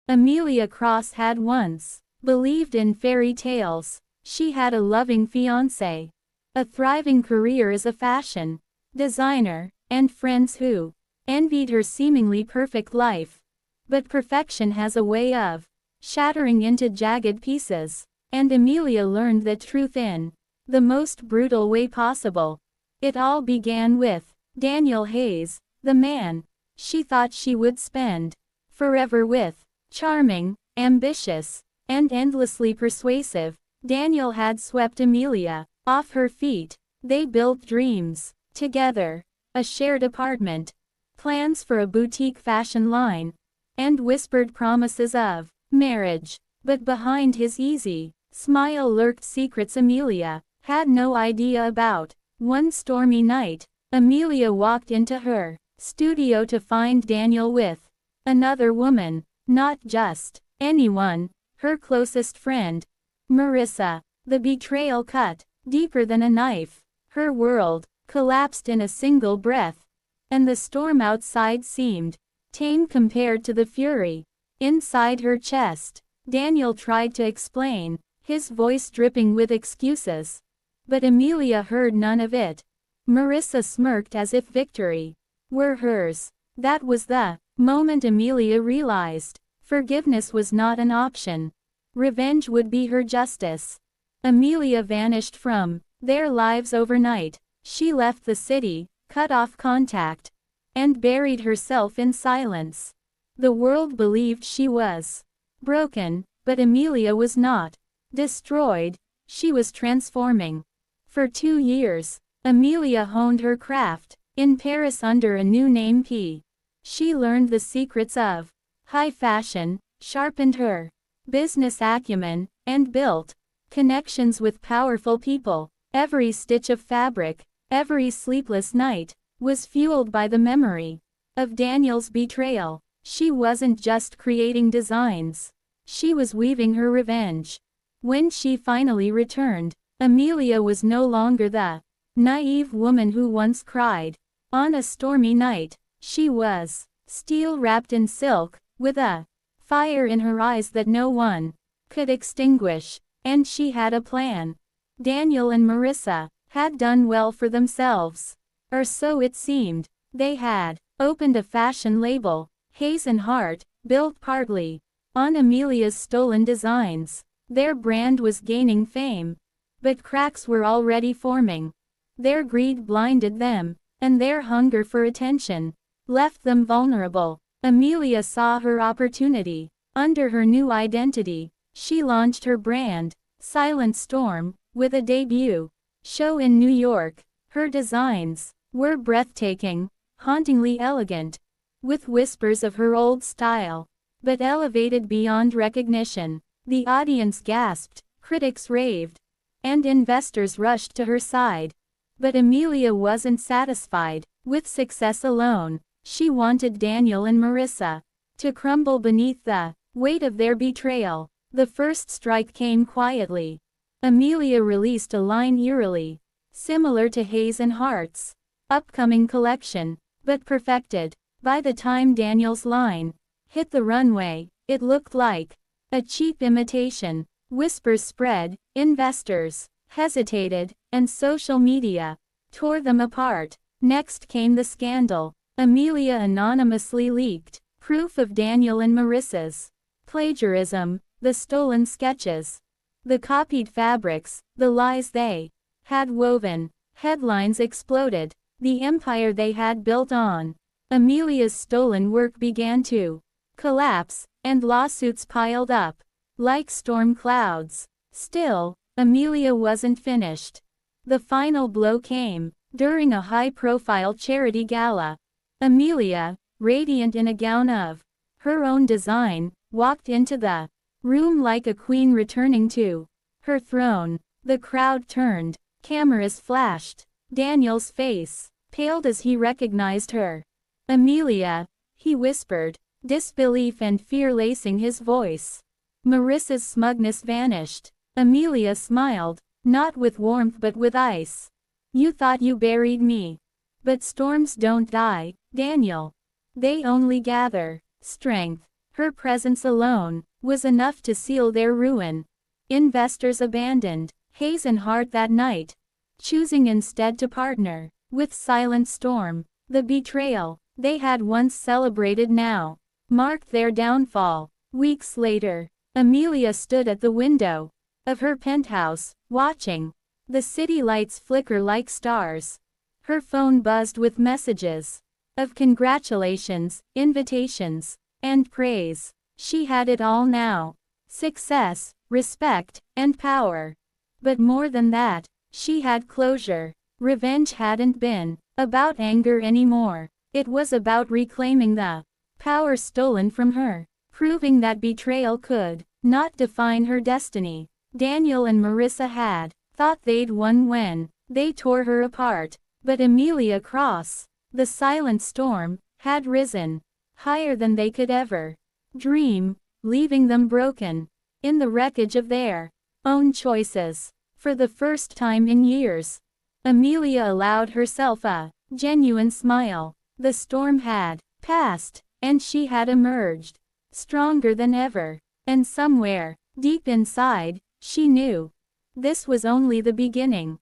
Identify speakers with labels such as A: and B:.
A: Amelia Cross had once believed in fairy tales. She had a loving fiancé, a thriving career as a fashion designer, and friends who envied her seemingly perfect life. But perfection has a way of shattering into jagged pieces, and Amelia learned that truth in the most brutal way possible. It all began with Daniel Hayes, the man she thought she would spend forever with. Charming, ambitious, and endlessly persuasive, Daniel had swept Amelia off her feet. They built dreams together, a shared apartment, plans for a boutique fashion line, and whispered promises of marriage. But behind his easy smile lurked secrets Amelia had no idea about. One stormy night, Amelia walked into her studio to find Daniel with another woman, not just anyone, her closest friend, Marissa. The betrayal cut deeper than a knife. Her world collapsed in a single breath, and the storm outside seemed tame compared to the fury inside her chest. Daniel tried to explain, his voice dripping with excuses, but Amelia heard none of it. Marissa smirked as if victory were hers. That was the moment Amelia realized forgiveness was not an option. Revenge would be her justice. Amelia vanished from their lives overnight. She left the city, cut off contact, and buried herself in silence. The world believed she was broken, but Amelia was not destroyed. She was transforming. For 2 years, Amelia honed her craft in Paris under a new name. She learned the secrets of high fashion, sharpened her business acumen, and built connections with powerful people. Every stitch of fabric, every sleepless night, was fueled by the memory of Daniel's betrayal. She wasn't just creating designs. She was weaving her revenge. When she finally returned, Amelia was no longer the naive woman who once cried on a stormy night. She was steel wrapped in silk, with a fire in her eyes that no one could extinguish. And she had a plan. Daniel and Marissa had done well for themselves. Or so it seemed. They had opened a fashion label, Hayes and Hart, built partly on Amelia's stolen designs. Their brand was gaining fame. But cracks were already forming. Their greed blinded them, and their hunger for attention left them vulnerable. Amelia saw her opportunity. Under her new identity, she launched her brand, Silent Storm, with a debut show in New York. Her designs were breathtaking, hauntingly elegant, with whispers of her old style, but elevated beyond recognition. The audience gasped, critics raved, and investors rushed to her side. But Amelia wasn't satisfied with success alone. She wanted Daniel and Marissa to crumble beneath the weight of their betrayal. The first strike came quietly. Amelia released a line eerily similar to Hayes and Hart's upcoming collection, but perfected. By the time Daniel's line hit the runway, it looked like a cheap imitation. Whispers spread, investors hesitated, and social media tore them apart. Next came the scandal. Amelia anonymously leaked proof of Daniel and Marissa's plagiarism, the stolen sketches, the copied fabrics, the lies they had woven. Headlines exploded. The empire they had built on Amelia's stolen work began to collapse, and lawsuits piled up like storm clouds. Still, Amelia wasn't finished. The final blow came during a high-profile charity gala. Amelia, radiant in a gown of her own design, walked into the room like a queen returning to her throne. The crowd turned, cameras flashed. Daniel's face paled as he recognized her. "Amelia," he whispered, disbelief and fear lacing his voice. Marissa's smugness vanished. Amelia smiled, not with warmth but with ice. "You thought you buried me. But storms don't die, Daniel. They only gather strength." Her presence alone was enough to seal their ruin. Investors abandoned Hazenhart that night, choosing instead to partner with Silent Storm. The betrayal they had once celebrated now marked their downfall. Weeks later, Amelia stood at the window of her penthouse, watching the city lights flicker like stars. Her phone buzzed with messages of congratulations, invitations, and praise. She had it all now: success, respect, and power. But more than that, she had closure. Revenge hadn't been about anger anymore. It was about reclaiming the power stolen from her, proving that betrayal could not define her destiny. Daniel and Marissa had thought they'd won when they tore her apart, but Amelia Cross, the Silent Storm, had risen higher than they could ever dream, leaving them broken in the wreckage of their own choices. For the first time in years, Amelia allowed herself a genuine smile. The storm had passed, and she had emerged stronger than ever. And somewhere, deep inside, she knew this was only the beginning.